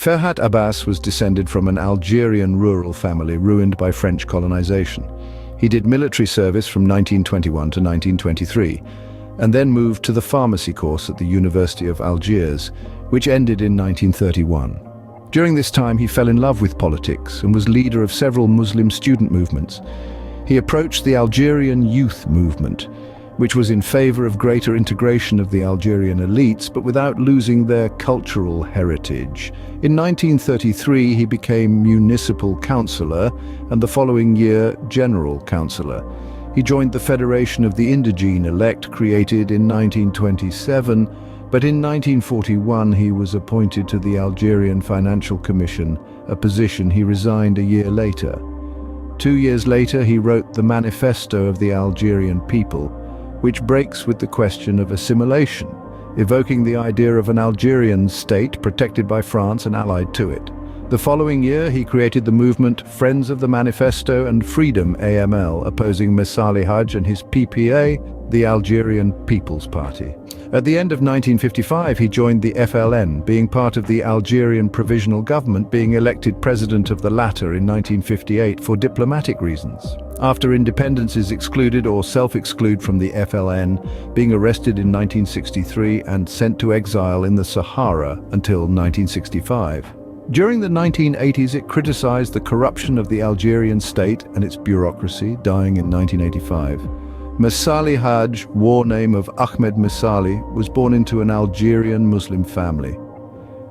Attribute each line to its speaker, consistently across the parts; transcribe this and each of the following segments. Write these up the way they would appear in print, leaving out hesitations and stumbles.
Speaker 1: Ferhat Abbas was descended from an Algerian rural family ruined by French colonization. He did military service from 1921 to 1923, and then moved to the pharmacy course at the University of Algiers, which ended in 1931. During this time, he fell in love with politics and was leader of several Muslim student movements. He approached the Algerian youth movement, which was in favor of greater integration of the Algerian elites, but without losing their cultural heritage. In 1933, he became municipal councillor, and the following year, general councillor. He joined the Federation of the Indigene elect, created in 1927, but in 1941 he was appointed to the Algerian Financial Commission, a position he resigned a year later. 2 years later, he wrote the Manifesto of the Algerian People, which breaks with the question of assimilation, evoking the idea of an Algerian state protected by France and allied to it. The following year, he created the movement Friends of the Manifesto and Freedom AML, opposing Messali Hadj and his PPA, the Algerian People's Party. At the end of 1955, he joined the FLN, being part of the Algerian Provisional Government, being elected president of the latter in 1958 for diplomatic reasons. After independence is excluded or self-exclude from the FLN, being arrested in 1963 and sent to exile in the Sahara until 1965. During the 1980s, it criticized the corruption of the Algerian state and its bureaucracy, dying in 1985. Messali Hadj, war name of Ahmed Messali, was born into an Algerian Muslim family.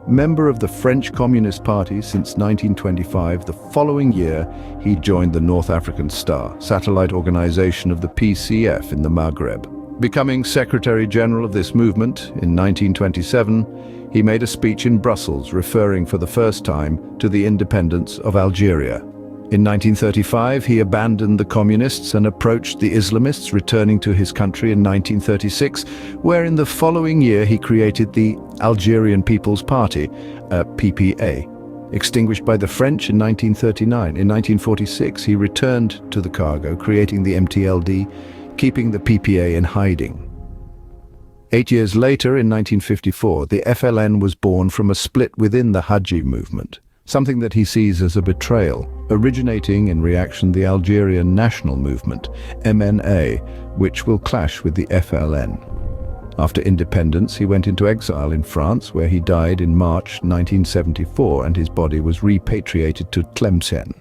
Speaker 1: Member of the French Communist Party since 1925, the following year he joined the North African Star, satellite organization of the PCF in the Maghreb. Becoming Secretary General of this movement in 1927, he made a speech in Brussels referring for the first time to the independence of Algeria. In 1935, he abandoned the communists and approached the Islamists, returning to his country in 1936, where in the following year he created the Algerian People's Party, PPA. Extinguished by the French in 1939, in 1946 he returned to the cargo, creating the MTLD, keeping the PPA in hiding. 8 years later, in 1954, the FLN was born from a split within the Hadji movement, something that he sees as a betrayal, originating in reaction to the Algerian National Movement, MNA, which will clash with the FLN. After independence, he went into exile in France, where he died in March 1974, and his body was repatriated to Tlemcen.